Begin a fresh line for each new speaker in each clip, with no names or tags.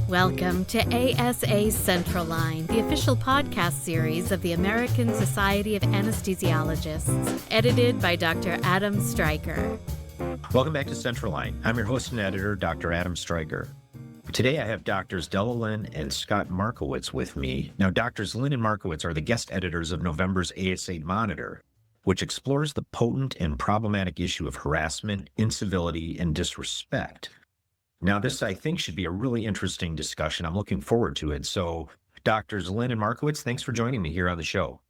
Welcome to ASA Central Line, the official podcast series of the American Society of Anesthesiologists, edited by Dr. Adam Stryker.
Welcome back to Central Line. I'm your host and editor, Dr. Adam Stryker. Today I have Doctors Della, Lin, and Scott Markowitz with me. Now, Doctors Lin and Markowitz are the guest editors of November's ASA Monitor, which explores the potent and problematic issue of harassment, incivility, and disrespect. Now, this, I think, should be a really interesting discussion. I'm looking forward to it. So, Doctors Lin and Markowitz, thanks for joining me here on the show.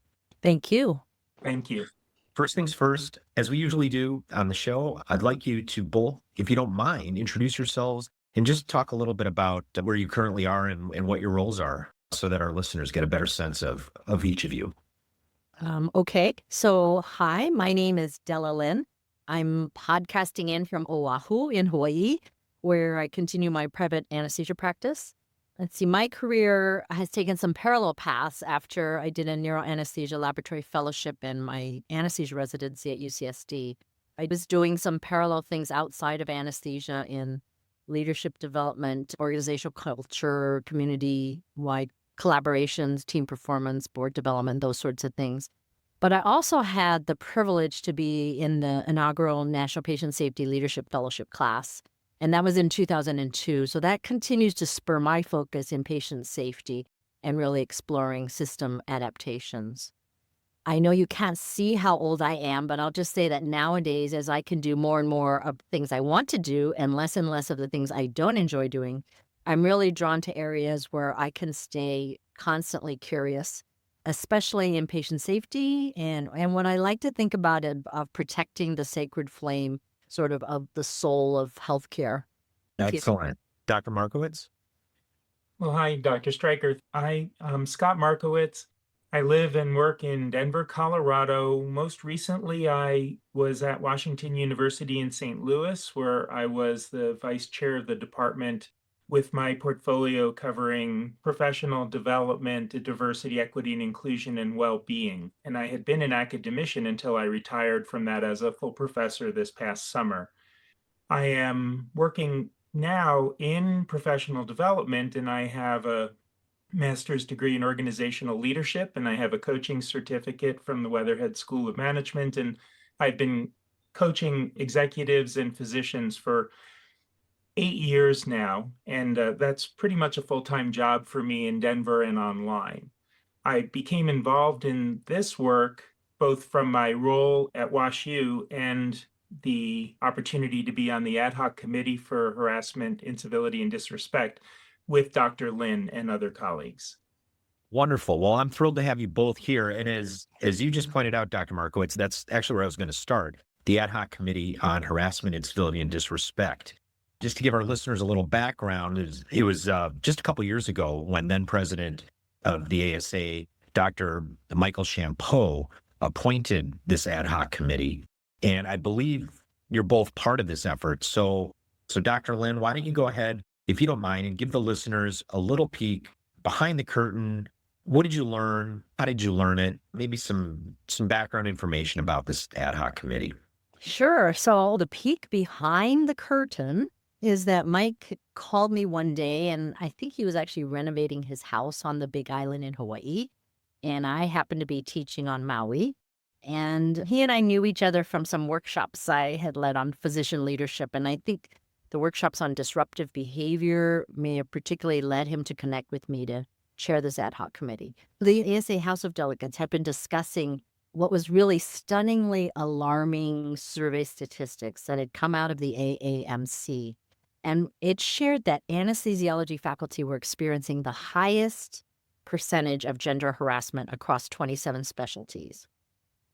Thank you.
Thank you.
First things first, as we usually do on the show, I'd like you to both, if you don't mind, introduce yourselves and just talk a little bit about where you currently are and what your roles are so that our listeners get a better sense of each of you.
Okay. So, hi, my name is Della Lin. I'm podcasting in from Oahu in Hawaii, where I continue my private anesthesia practice. Let's see, my career has taken some parallel paths after I did a neuroanesthesia laboratory fellowship and my anesthesia residency at UCSD. I was doing some parallel things outside of anesthesia in leadership development, organizational culture, community-wide collaborations, team performance, board development, those sorts of things. But I also had the privilege to be in the inaugural National Patient Safety Leadership Fellowship class, and that was in 2002. So that continues to spur my focus in patient safety and really exploring system adaptations. I know you can't see how old I am, but I'll just say that nowadays, as I can do more and more of things I want to do and less of the things I don't enjoy doing, I'm really drawn to areas where I can stay constantly curious, especially in patient safety and what I like to think about it, of protecting the sacred flame sort of the soul of healthcare.
Excellent. Dr. Markowitz?
Well, hi, Dr. Stryker. I'm Scott Markowitz. I live and work in Denver, Colorado. Most recently, I was at Washington University in St. Louis, where I was the vice chair of the department with my portfolio covering professional development, diversity, equity, and inclusion, and well-being. And I had been an academician until I retired from that as a full professor this past summer. I am working now in professional development, and I have a master's degree in organizational leadership, and I have a coaching certificate from the Weatherhead School of Management, and I've been coaching executives and physicians for 8 years now, and that's pretty much a full-time job for me in Denver and online. I became involved in this work both from my role at WashU and the opportunity to be on the ad hoc committee for harassment, incivility, and disrespect with Dr. Lin and other colleagues.
Wonderful. Well, I'm thrilled to have you both here. And as you just pointed out, Dr. Markowitz, that's actually where I was going to start, the ad hoc committee on harassment, incivility, and disrespect. Just to give our listeners a little background, it was just a couple years ago when then president of the ASA, Dr. Michael Champeau, appointed this ad hoc committee. And I believe you're both part of this effort. So Dr. Lin, why don't you go ahead, if you don't mind, and give the listeners a little peek behind the curtain. What did you learn? How did you learn it? Maybe some background information about this ad hoc committee.
Sure. So the peek behind the curtain is that Mike called me one day, and I think he was actually renovating his house on the Big Island in Hawaii. And I happened to be teaching on Maui. And he and I knew each other from some workshops I had led on physician leadership. And I think the workshops on disruptive behavior may have particularly led him to connect with me to chair this ad hoc committee. The ASA House of Delegates had been discussing what was really stunningly alarming survey statistics that had come out of the AAMC. And it shared that anesthesiology faculty were experiencing the highest percentage of gender harassment across 27 specialties.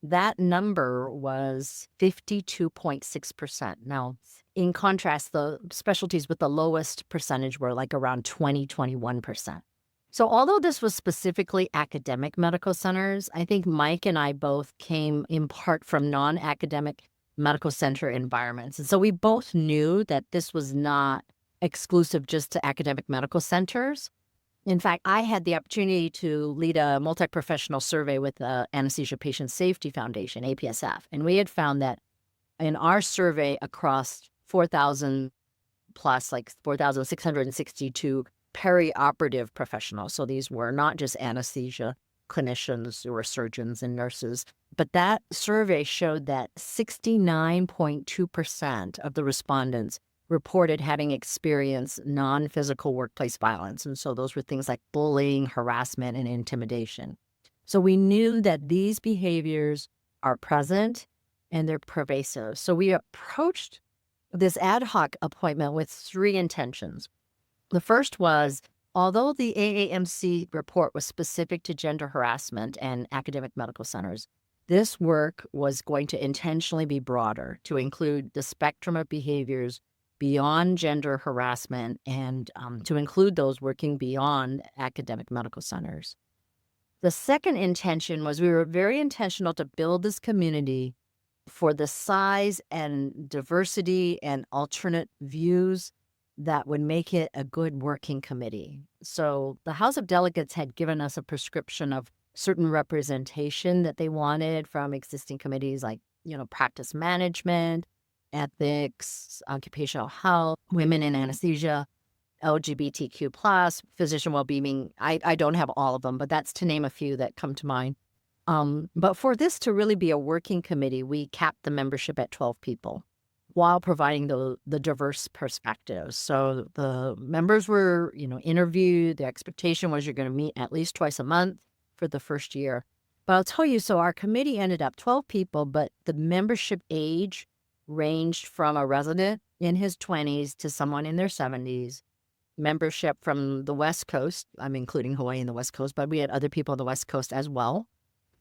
That number was 52.6%. Now, in contrast, the specialties with the lowest percentage were like around 21%. So although this was specifically academic medical centers, I think Mike and I both came in part from non-academic medical center environments. And so we both knew that this was not exclusive just to academic medical centers. In fact, I had the opportunity to lead a multi-professional survey with the Anesthesia Patient Safety Foundation, APSF. And we had found that in our survey across 4,000 plus, like 4,662 perioperative professionals. So these were not just anesthesia clinicians or surgeons and nurses, but that survey showed that 69.2% of the respondents reported having experienced non-physical workplace violence. And so those were things like bullying, harassment, and intimidation. So we knew that these behaviors are present and they're pervasive. So we approached this ad hoc appointment with three intentions. The first was, although the AAMC report was specific to gender harassment and academic medical centers, this work was going to intentionally be broader to include the spectrum of behaviors beyond gender harassment and to include those working beyond academic medical centers. The second intention was we were very intentional to build this community for the size and diversity and alternate views that would make it a good working committee. So the House of Delegates had given us a prescription of certain representation that they wanted from existing committees like, practice management, ethics, occupational health, women in anesthesia, LGBTQ+, physician well-being. I don't have all of them, but that's to name a few that come to mind. But for this to really be a working committee, we capped the membership at 12 people while providing the diverse perspectives. So the members were, interviewed. The expectation was you're going to meet at least twice a month for the first year. But I'll tell you, so our committee ended up 12 people, but the membership age ranged from a resident in his 20s to someone in their 70s. Membership from the West Coast, I'm including Hawaii and the West Coast, but we had other people on the West Coast as well,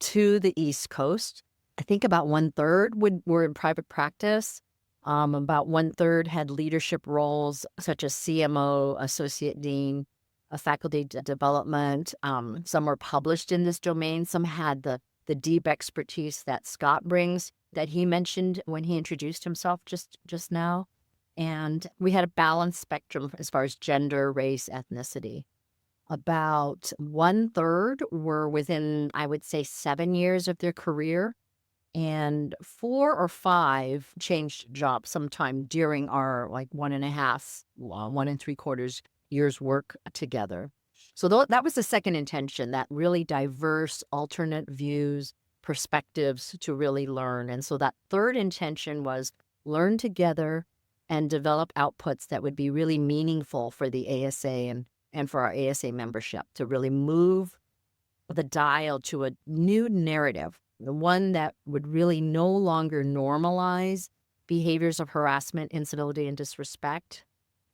to the East Coast. I think about 1/3 were in private practice. About 1/3 had leadership roles such as CMO, associate dean, faculty development. Some were published in this domain. Some had the deep expertise that Scott brings that he mentioned when he introduced himself just now. And we had a balanced spectrum as far as gender, race, ethnicity. About 1/3 were within, I would say, 7 years of their career. And 4 or 5 changed jobs sometime during our 1.5, 1 3/4 years work together. So that was the second intention, that really diverse, alternate views, perspectives to really learn. And so that third intention was learn together and develop outputs that would be really meaningful for the ASA and for our ASA membership to really move the dial to a new narrative, the one that would really no longer normalize behaviors of harassment, incivility, and disrespect,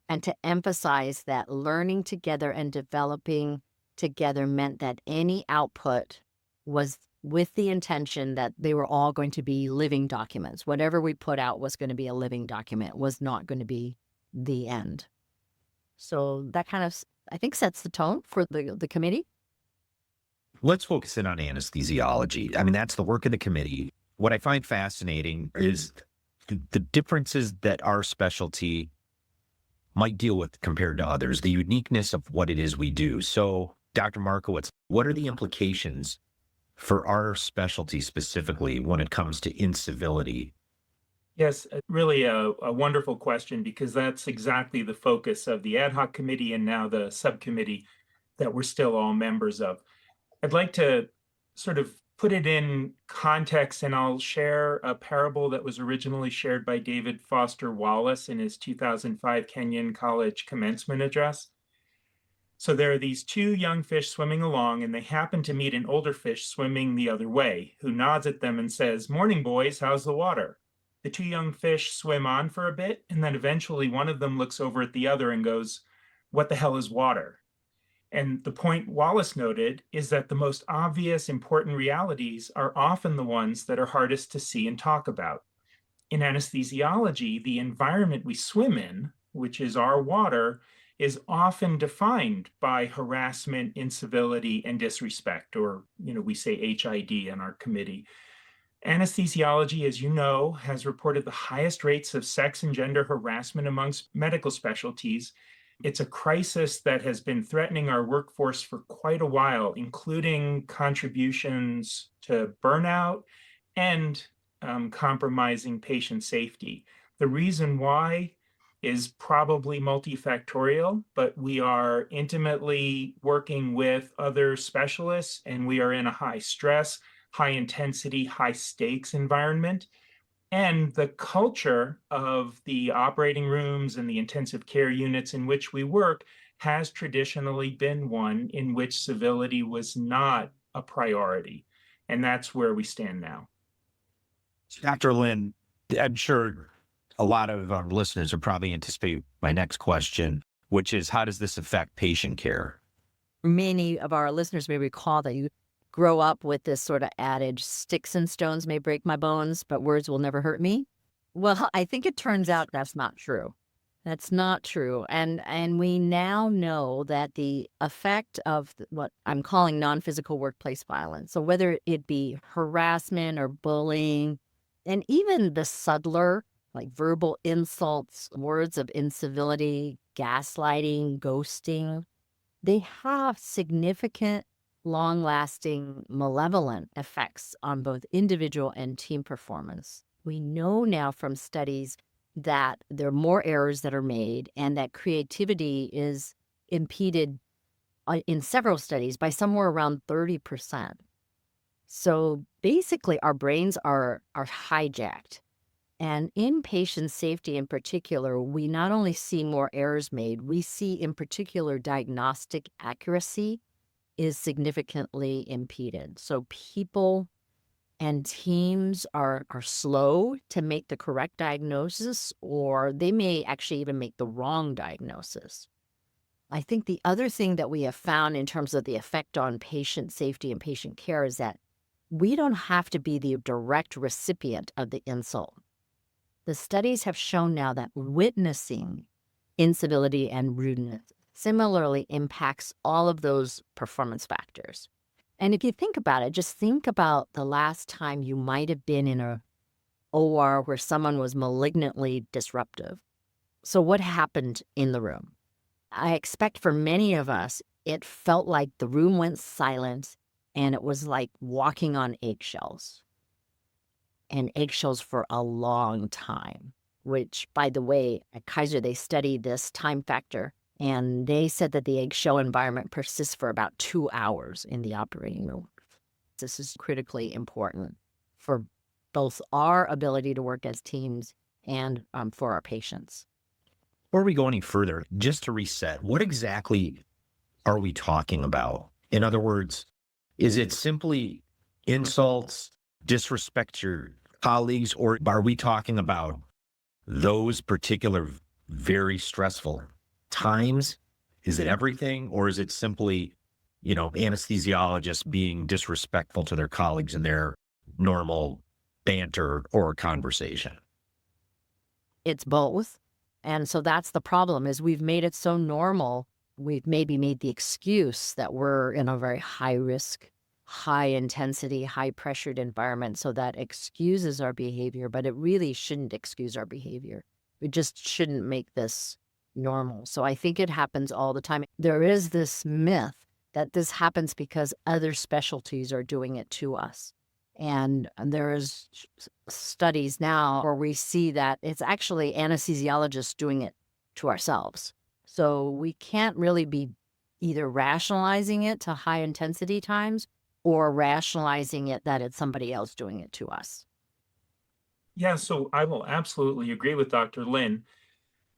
and to emphasize that learning together and developing together meant that any output was with the intention that they were all going to be living documents. Whatever we put out was going to be a living document, was not going to be the end. So that kind of, I think, sets the tone for the committee.
Let's focus in on anesthesiology. I mean, that's the work of the committee. What I find fascinating is the differences that our specialty might deal with compared to others, the uniqueness of what it is we do. So, Dr. Markowitz, what are the implications for our specialty specifically when it comes to incivility?
Yes, really a wonderful question, because that's exactly the focus of the ad hoc committee and now the subcommittee that we're still all members of. I'd like to sort of put it in context, and I'll share a parable that was originally shared by David Foster Wallace in his 2005 Kenyon College commencement address. So there are these two young fish swimming along, and they happen to meet an older fish swimming the other way, who nods at them and says, "Morning, boys, how's the water?" The two young fish swim on for a bit, and then eventually one of them looks over at the other and goes, "What the hell is water?" And the point Wallace noted is that the most obvious, important realities are often the ones that are hardest to see and talk about. In anesthesiology, the environment we swim in, which is our water, is often defined by harassment, incivility, and disrespect, or, we say HID in our committee. Anesthesiology, as you know, has reported the highest rates of sex and gender harassment amongst medical specialties. It's a crisis that has been threatening our workforce for quite a while, including contributions to burnout and compromising patient safety. The reason why is probably multifactorial, but we are intimately working with other specialists, and we are in a high stress, high intensity, high stakes environment. And the culture of the operating rooms and the intensive care units in which we work has traditionally been one in which civility was not a priority. And that's where we stand now.
Dr. Lin, I'm sure a lot of our listeners are probably anticipate my next question, which is how does this affect patient care?
Many of our listeners may recall that you grow up with this sort of adage, sticks and stones may break my bones, but words will never hurt me. Well, I think it turns out that's not true. That's not true. And we now know that the effect of what I'm calling non-physical workplace violence, so whether it be harassment or bullying, and even the subtler, like verbal insults, words of incivility, gaslighting, ghosting, they have significant, long-lasting, malevolent effects on both individual and team performance. We know now from studies that there are more errors that are made and that creativity is impeded in several studies by somewhere around 30%. So basically, our brains are hijacked. And in patient safety in particular, we not only see more errors made, we see in particular diagnostic accuracy is significantly impeded. So people and teams are slow to make the correct diagnosis, or they may actually even make the wrong diagnosis. I think the other thing that we have found in terms of the effect on patient safety and patient care is that we don't have to be the direct recipient of the insult. The studies have shown now that witnessing incivility and rudeness similarly impacts all of those performance factors. And if you think about it, just think about the last time you might have been in a OR where someone was malignantly disruptive. So what happened in the room? I expect for many of us, it felt like the room went silent and it was like walking on eggshells. And eggshells for a long time, which, by the way, at Kaiser, they studied this time factor, and they said that the eggshell environment persists for about 2 hours in the operating room. This is critically important for both our ability to work as teams and for our patients.
Before we go any further, just to reset, what exactly are we talking about? In other words, is it simply insults, disrespect to your colleagues, or are we talking about those particular very stressful times? Is it everything, or is it simply, anesthesiologists being disrespectful to their colleagues in their normal banter or conversation?
It's both. And so that's the problem, is we've made it so normal. We've maybe made the excuse that we're in a very high risk, high intensity, high pressured environment. So that excuses our behavior, but it really shouldn't excuse our behavior. We just shouldn't make this normal. So I think it happens all the time. There is this myth that this happens because other specialties are doing it to us. And there is studies now where we see that it's actually anesthesiologists doing it to ourselves. So we can't really be either rationalizing it to high intensity times or rationalizing it that it's somebody else doing it to us.
Yeah, so I will absolutely agree with Dr. Lin.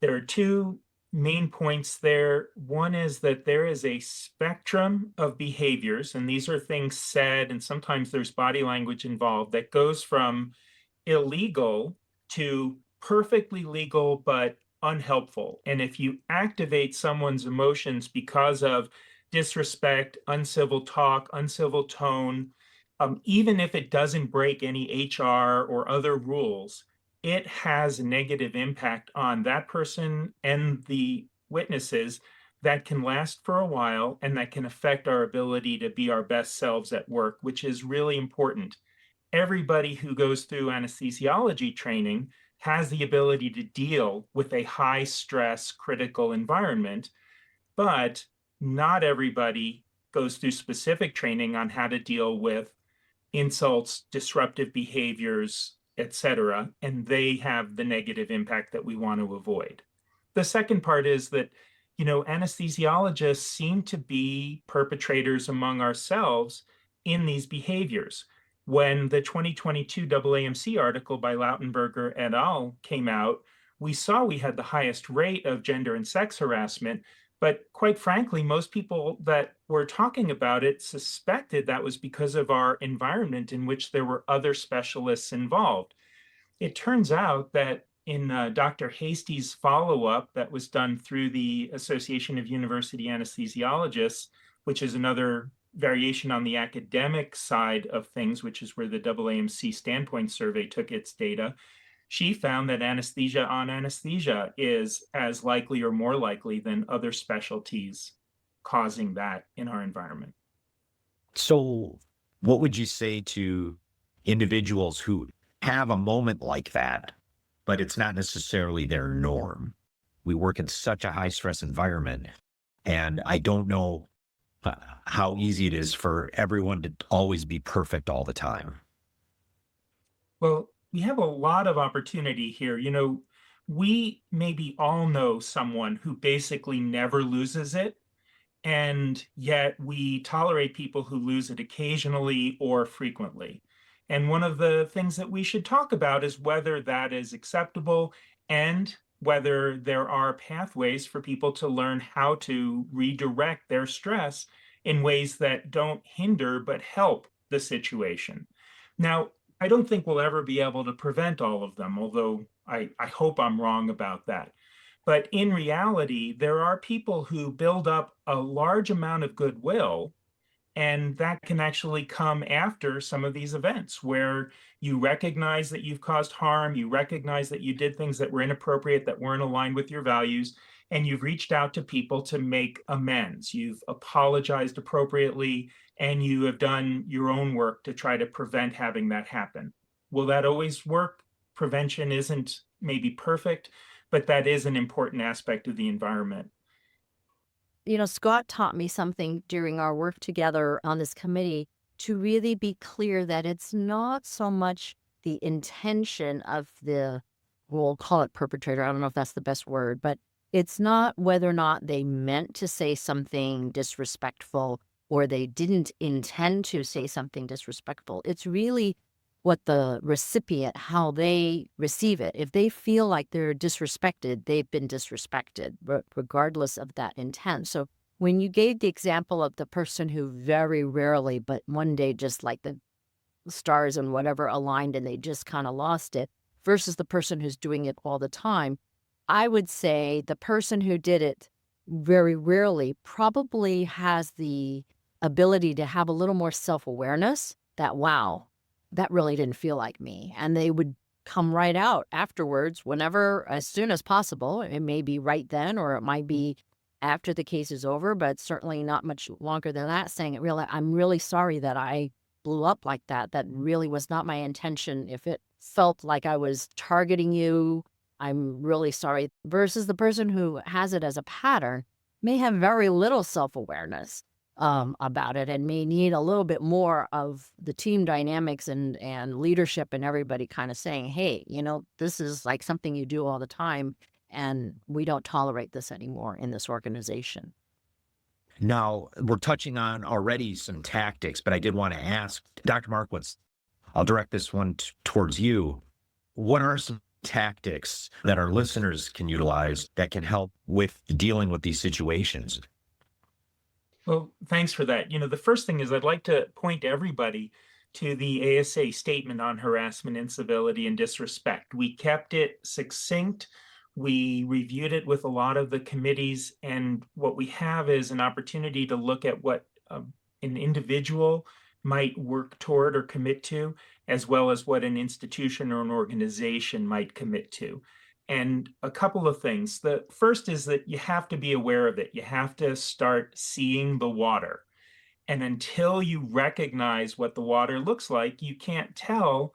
There are two main points there. One is that there is a spectrum of behaviors, and these are things said, and sometimes there's body language involved, that goes from illegal to perfectly legal but unhelpful. And if you activate someone's emotions because of disrespect, uncivil talk, uncivil tone, even if it doesn't break any HR or other rules, it has a negative impact on that person and the witnesses that can last for a while and that can affect our ability to be our best selves at work, which is really important. Everybody who goes through anesthesiology training has the ability to deal with a high stress, critical environment, but not everybody goes through specific training on how to deal with insults, disruptive behaviors, etc., and they have the negative impact that we want to avoid. The second part is that, anesthesiologists seem to be perpetrators among ourselves in these behaviors. When the 2022 AAMC article by Lautenberger et al. Came out, we saw we had the highest rate of gender and sex harassment. But quite frankly, most people that were talking about it suspected that was because of our environment in which there were other specialists involved. It turns out that in Dr. Hasty's follow-up that was done through the Association of University Anesthesiologists, which is another variation on the academic side of things, which is where the AAMC Standpoint Survey took its data, she found that anesthesia on anesthesia is as likely or more likely than other specialties causing that in our environment.
So, what would you say to individuals who have a moment like that, but it's not necessarily their norm? We work in such a high stress environment, and I don't know how easy it is for everyone to always be perfect all the time.
Well, we have a lot of opportunity here. We maybe all know someone who basically never loses it, and yet we tolerate people who lose it occasionally or frequently. And one of the things that we should talk about is whether that is acceptable and whether there are pathways for people to learn how to redirect their stress in ways that don't hinder but help the situation. Now, I don't think we'll ever be able to prevent all of them, although I hope I'm wrong about that. But in reality, there are people who build up a large amount of goodwill, and that can actually come after some of these events where you recognize that you've caused harm, you recognize that you did things that were inappropriate, that weren't aligned with your values, and you've reached out to people to make amends. You've apologized appropriately, and you have done your own work to try to prevent having that happen. Will that always work? Prevention isn't maybe perfect, but that is an important aspect of the environment.
Scott taught me something during our work together on this committee to really be clear that it's not so much the intention of we'll call it perpetrator. I don't know if that's the best word, but it's not whether or not they meant to say something disrespectful or they didn't intend to say something disrespectful. It's really what the recipient, how they receive it. If they feel like they're disrespected, they've been disrespected, regardless of that intent. So when you gave the example of the person who very rarely, but one day just like the stars and whatever aligned and they just kind of lost it, versus the person who's doing it all the time, I would say the person who did it very rarely probably has the ability to have a little more self-awareness that, wow, that really didn't feel like me. And they would come right out afterwards, whenever, as soon as possible. It may be right then, or it might be after the case is over, but certainly not much longer than that, saying I'm really sorry that I blew up like that. That really was not my intention. If it felt like I was targeting you, I'm really sorry. Versus the person who has it as a pattern may have very little self-awareness about it and may need a little bit more of the team dynamics and leadership and everybody kind of saying, hey, this is like something you do all the time and we don't tolerate this anymore in this organization.
Now, we're touching on already some tactics, but I did want to ask Dr. Markowitz, I'll direct this one towards you. What are some tactics that our listeners can utilize that can help with dealing with these situations?
Well, thanks for that. The first thing is I'd like to point everybody to the ASA statement on harassment, incivility, and disrespect. We kept it succinct. We reviewed it with a lot of the committees, and what we have is an opportunity to look at what an individual might work toward or commit to, as well as what an institution or an organization might commit to. And a couple of things. The first is that you have to be aware of it. You have to start seeing the water. And until you recognize what the water looks like, you can't tell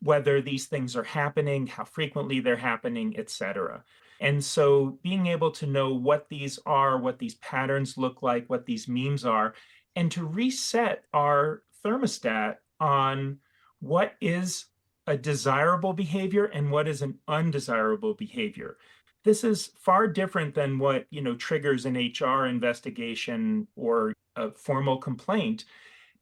whether these things are happening, how frequently they're happening, etc. And so being able to know what these are, what these patterns look like, what these memes are, and to reset our thermostat on what is a desirable behavior and what is an undesirable behavior. This is far different than what, triggers an HR investigation or a formal complaint,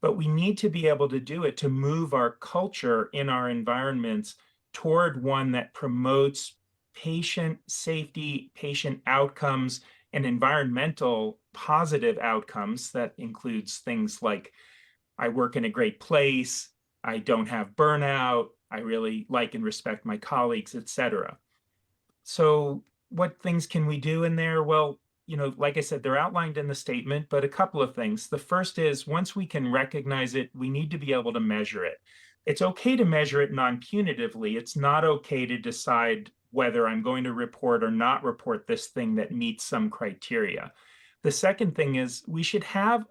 but we need to be able to do it to move our culture in our environments toward one that promotes patient safety, patient outcomes, and environmental positive outcomes. That includes things like I work in a great place, I don't have burnout, I really like and respect my colleagues, etc. So, what things can we do in there? Well, like I said, they're outlined in the statement, but a couple of things. The first is once we can recognize it, we need to be able to measure it. It's okay to measure it non-punitively. It's not okay to decide whether I'm going to report or not report this thing that meets some criteria. The second thing is we should have,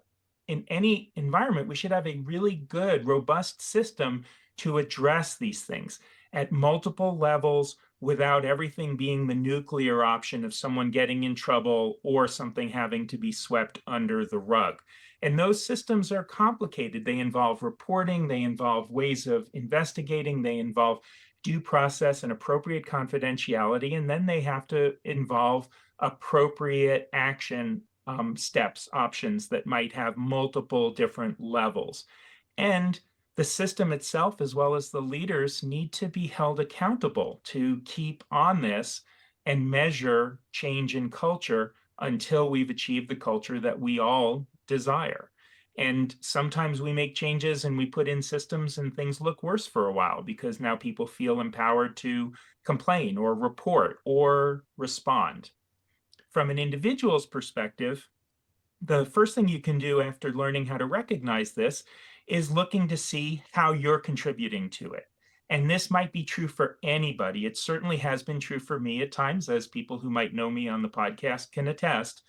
in any environment, we should have a really good, robust system to address these things at multiple levels without everything being the nuclear option of someone getting in trouble or something having to be swept under the rug. And those systems are complicated. They involve reporting, they involve ways of investigating, they involve due process and appropriate confidentiality, and then they have to involve appropriate action steps, options that might have multiple different levels. And the system itself, as well as the leaders, need to be held accountable to keep on this and measure change in culture until we've achieved the culture that we all desire. And sometimes we make changes and we put in systems and things look worse for a while because now people feel empowered to complain or report or respond. From an individual's perspective, the first thing you can do after learning how to recognize this is looking to see how you're contributing to it. And this might be true for anybody. It certainly has been true for me at times, as people who might know me on the podcast can attest.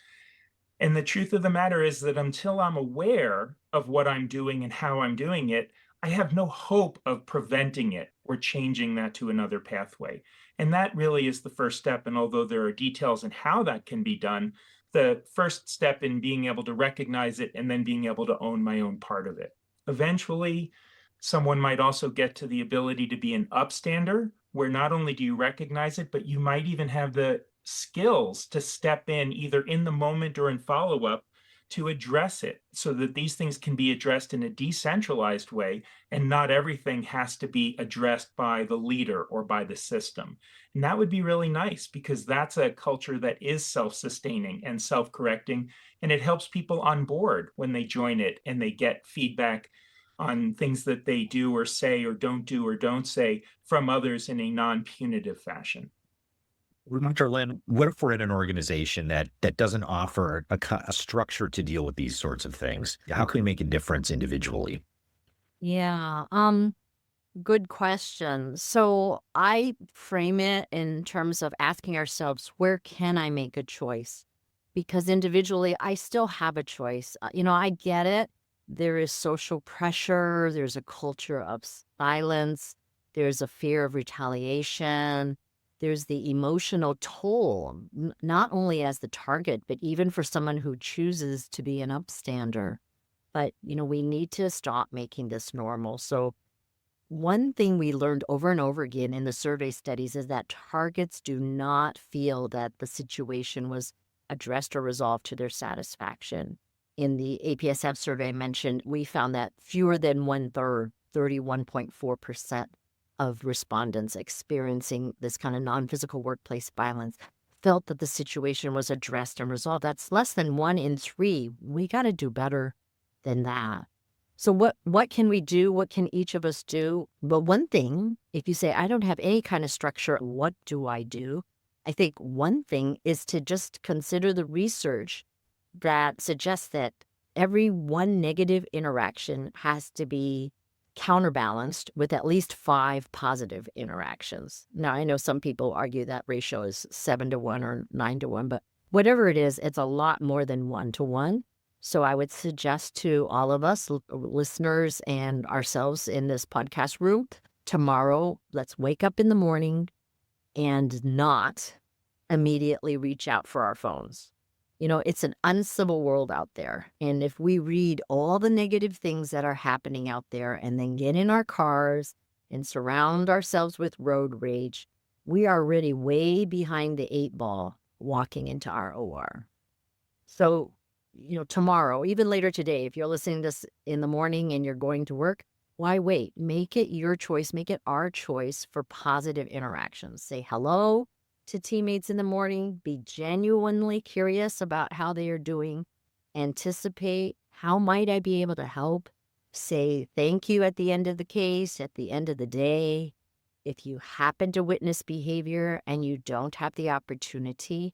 And the truth of the matter is that until I'm aware of what I'm doing and how I'm doing it, I have no hope of preventing it or changing that to another pathway. And that really is the first step. And although there are details in how that can be done, the first step in being able to recognize it and then being able to own my own part of it. Eventually, someone might also get to the ability to be an upstander, where not only do you recognize it, but you might even have the skills to step in either in the moment or in follow-up to address it so that these things can be addressed in a decentralized way and not everything has to be addressed by the leader or by the system. And that would be really nice because that's a culture that is self-sustaining and self-correcting, and it helps people on board when they join it and they get feedback on things that they do or say or don't say from others in a non-punitive fashion.
Dr. Lin, what if we're in an organization that doesn't offer a structure to deal with these sorts of things? How can we make a difference individually?
Yeah, good question. So I frame it in terms of asking ourselves, where can I make a choice? Because individually, I still have a choice. I get it. There is social pressure, there's a culture of silence, there's a fear of retaliation. There's the emotional toll, not only as the target, but even for someone who chooses to be an upstander. But, we need to stop making this normal. So one thing we learned over and over again in the survey studies is that targets do not feel that the situation was addressed or resolved to their satisfaction. In the APSF survey I mentioned, we found that fewer than 1/3, 31.4%, of respondents experiencing this kind of non-physical workplace violence felt that the situation was addressed and resolved. That's less than 1 in 3. We got to do better than that. So what can we do? What can each of us do? But one thing, if you say, I don't have any kind of structure, what do? I think one thing is to just consider the research that suggests that every one negative interaction has to be counterbalanced with at least 5 positive interactions. Now, I know some people argue that ratio is 7-to-1 or 9-to-1, but whatever it is, it's a lot more than 1-to-1. So I would suggest to all of us, listeners and ourselves in this podcast room, tomorrow, let's wake up in the morning and not immediately reach out for our phones. It's an uncivil world out there. And if we read all the negative things that are happening out there and then get in our cars and surround ourselves with road rage, we are already way behind the 8 ball walking into our OR. So, tomorrow, even later today, if you're listening to this in the morning and you're going to work, why wait? Make it your choice. Make it our choice for positive interactions. Say hello to teammates in the morning. Be genuinely curious about how they are doing. Anticipate, how might I be able to help? Say thank you at the end of the case, at the end of the day. If you happen to witness behavior and you don't have the opportunity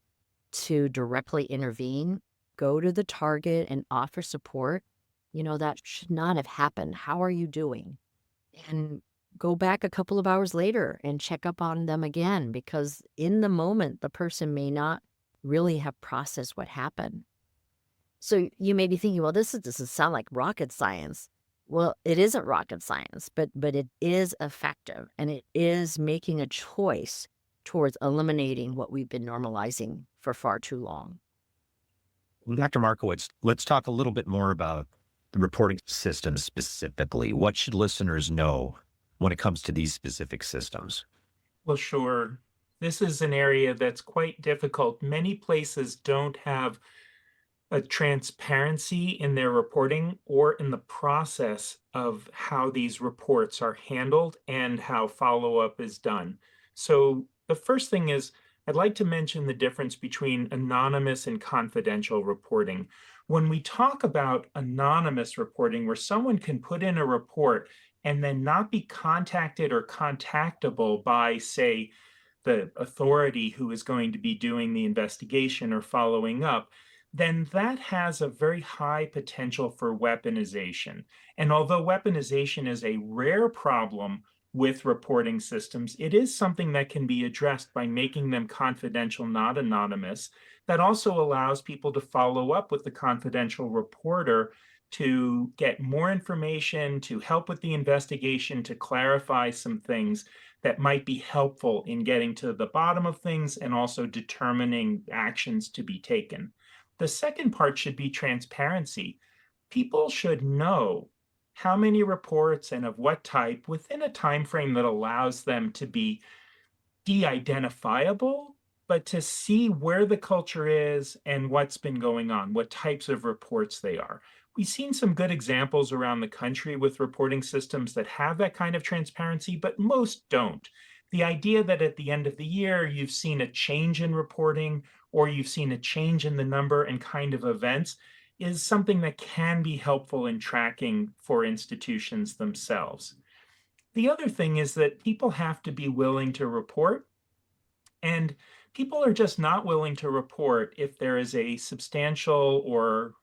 to directly intervene, go to the target and offer support. That should not have happened. How are you doing? And go back a couple of hours later and check up on them again, because in the moment, the person may not really have processed what happened. So you may be thinking, well, this doesn't sound like rocket science. Well, it isn't rocket science, but it is effective, and it is making a choice towards eliminating what we've been normalizing for far too long.
Well, Dr. Markowitz, let's talk a little bit more about the reporting systems specifically. What should listeners know when it comes to these specific systems?
Well, sure. This is an area that's quite difficult. Many places don't have a transparency in their reporting or in the process of how these reports are handled and how follow-up is done. So the first thing is, I'd like to mention the difference between anonymous and confidential reporting. When we talk about anonymous reporting, where someone can put in a report and then not be contacted or contactable by, say, the authority who is going to be doing the investigation or following up, then that has a very high potential for weaponization. And although weaponization is a rare problem with reporting systems, it is something that can be addressed by making them confidential, not anonymous. That also allows people to follow up with the confidential reporter to get more information, to help with the investigation, to clarify some things that might be helpful in getting to the bottom of things and also determining actions to be taken. The second part should be transparency. People should know how many reports and of what type within a time frame that allows them to be de-identifiable, but to see where the culture is and what's been going on, what types of reports they are. We've seen some good examples around the country with reporting systems that have that kind of transparency, but most don't. The idea that at the end of the year, you've seen a change in reporting or you've seen a change in the number and kind of events is something that can be helpful in tracking for institutions themselves. The other thing is that people have to be willing to report, and people are just not willing to report if there is a substantial or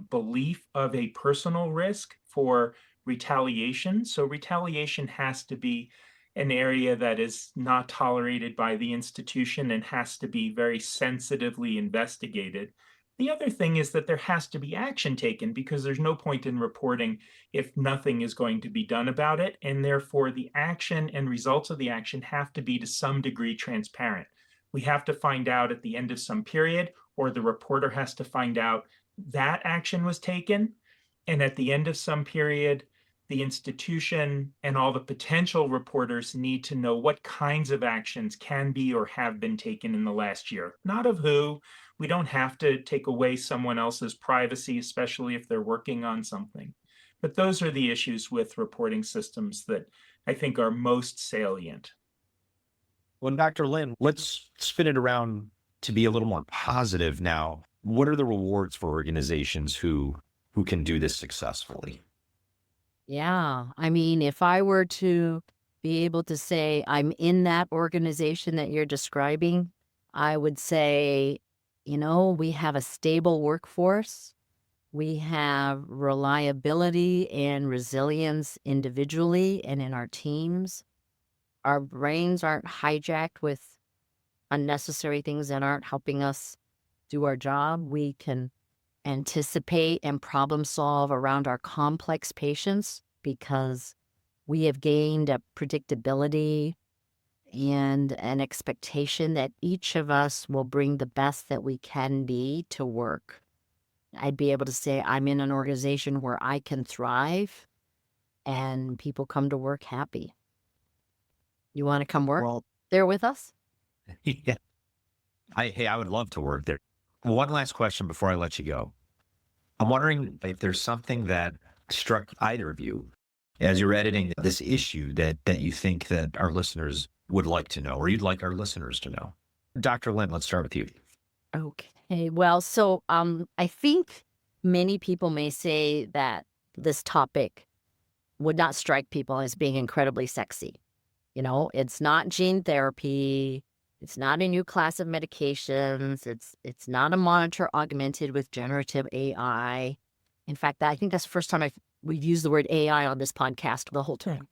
belief of a personal risk for retaliation. So retaliation has to be an area that is not tolerated by the institution and has to be very sensitively investigated. The other thing is that there has to be action taken, because there's no point in reporting if nothing is going to be done about it, and therefore the action and results of the action have to be to some degree transparent. We have to find out at the end of some period, or the reporter has to find out that action was taken, and at the end of some period, the institution and all the potential reporters need to know what kinds of actions can be or have been taken in the last year. Not of who. We don't have to take away someone else's privacy, especially if they're working on something. But those are the issues with reporting systems that I think are most salient.
Well, Dr. Lin, let's spin it around to be a little more positive now. What are the rewards for organizations who can do this successfully?
Yeah. I mean, if I were to be able to say I'm in that organization that you're describing, I would say, we have a stable workforce. We have reliability and resilience individually and in our teams. Our brains aren't hijacked with unnecessary things that aren't helping us do our job. We can anticipate and problem solve around our complex patients because we have gained a predictability and an expectation that each of us will bring the best that we can be to work. I'd be able to say I'm in an organization where I can thrive and people come to work happy. You want to come work
Well,
there with us?
Yeah. I would love to work there. One last question before I let you go. I'm wondering if there's something that struck either of you as you're editing this issue that you think that our listeners would like to know, or you'd like our listeners to know. Dr. Lin, let's start with you.
Okay. Well, so I think many people may say that this topic would not strike people as being incredibly sexy. It's not gene therapy. It's not a new class of medications. It's not a monitor augmented with generative AI. In fact, I think that's the first time we've used the word AI on this podcast the whole time.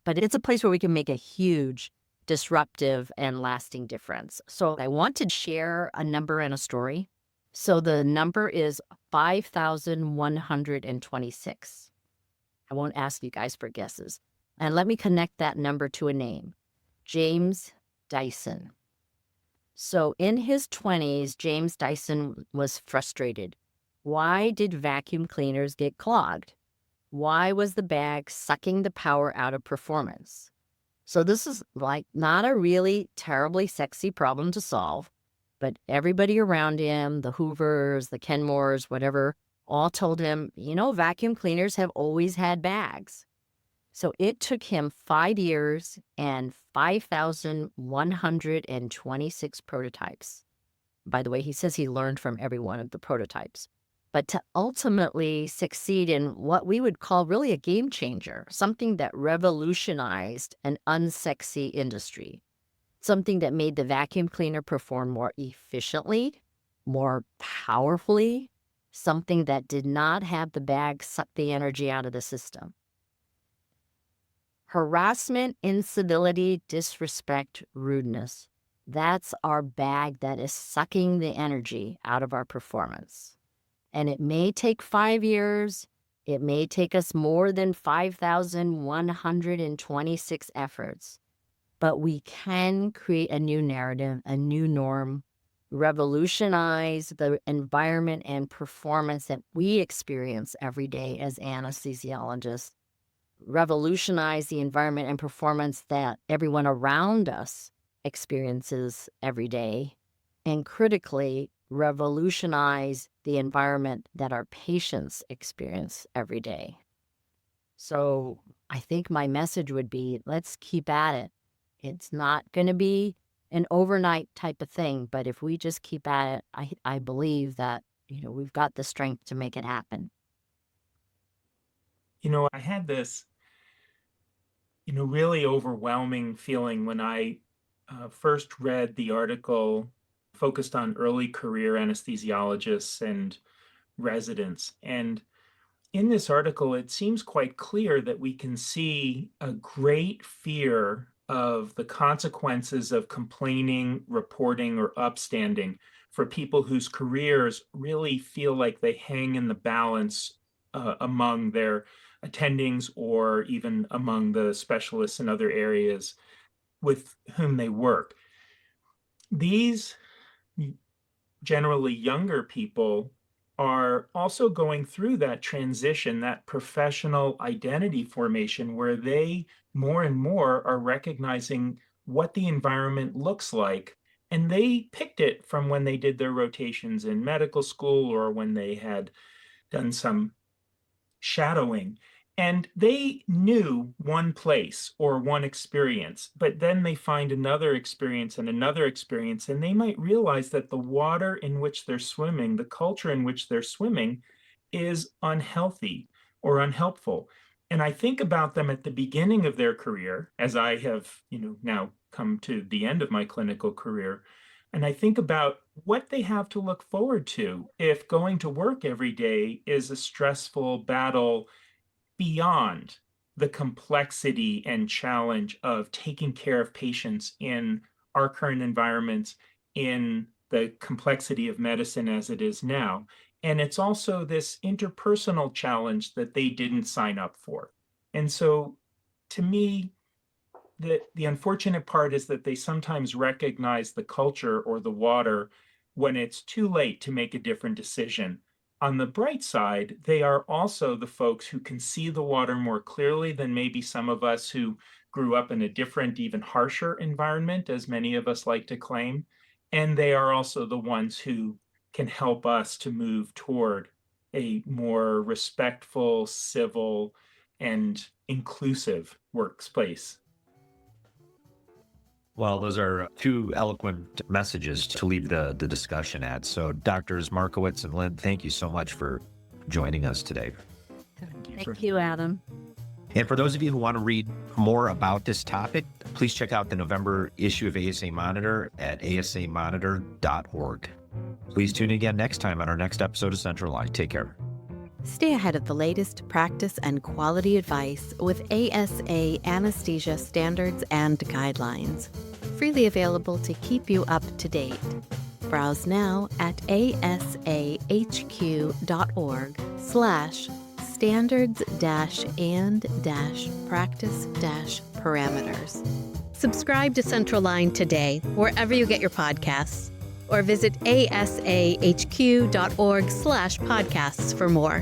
But it's a place where we can make a huge disruptive and lasting difference. So I want to share a number and a story. So the number is 5,126. I won't ask you guys for guesses. And let me connect that number to a name, James Dyson. So in his 20s, James Dyson was frustrated. Why did vacuum cleaners get clogged? Why was the bag sucking the power out of performance? So this is like not a really terribly sexy problem to solve, but everybody around him, the Hoovers, the Kenmores, whatever, all told him, vacuum cleaners have always had bags. So it took him 5 years and 5,126 prototypes. By the way, he says he learned from every one of the prototypes. But to ultimately succeed in what we would call really a game changer, something that revolutionized an unsexy industry, something that made the vacuum cleaner perform more efficiently, more powerfully, something that did not have the bag suck the energy out of the system. Harassment, incivility, disrespect, rudeness. That's our bag that is sucking the energy out of our performance. And it may take 5 years. It may take us more than 5,126 efforts. But we can create a new narrative, a new norm, revolutionize the environment and performance that we experience every day as anesthesiologists, revolutionize the environment and performance that everyone around us experiences every day, and critically, revolutionize the environment that our patients experience every day. So I think my message would be, let's keep at it. It's not going to be an overnight type of thing, but if we just keep at it, I believe that, we've got the strength to make it happen.
I had this, really overwhelming feeling when I first read the article focused on early career anesthesiologists and residents. And in this article, it seems quite clear that we can see a great fear of the consequences of complaining, reporting, or upstanding for people whose careers really feel like they hang in the balance among their attendings or even among the specialists in other areas with whom they work. These generally younger people are also going through that transition, that professional identity formation, where they more and more are recognizing what the environment looks like. And they picked it from when they did their rotations in medical school or when they had done some shadowing. And they knew one place or one experience, but then they find another experience and another experience, and they might realize that the water in which they're swimming, the culture in which they're swimming, is unhealthy or unhelpful. And I think about them at the beginning of their career, as I have, now come to the end of my clinical career. And I think about what they have to look forward to if going to work every day is a stressful battle beyond the complexity and challenge of taking care of patients in our current environments, in the complexity of medicine as it is now. And it's also this interpersonal challenge that they didn't sign up for. And so to me, the unfortunate part is that they sometimes recognize the culture or the water when it's too late to make a different decision. On the bright side, they are also the folks who can see the water more clearly than maybe some of us who grew up in a different, even harsher environment, as many of us like to claim. And they are also the ones who can help us to move toward a more respectful, civil, and inclusive workplace.
Well, those are two eloquent messages to leave the discussion at. So Doctors Markowitz and Lin, thank you so much for joining us today.
Thank you, Adam.
And for those of you who want to read more about this topic, please check out the November issue of ASA Monitor at asamonitor.org. Please tune in again next time on our next episode of Central Line. Take care.
Stay ahead of the latest practice and quality advice with ASA anesthesia standards and guidelines. Freely available to keep you up to date. Browse now at asahq.org/standards-and-practice-parameters. Subscribe to Central Line today, wherever you get your podcasts, or visit asahq.org/podcasts for more.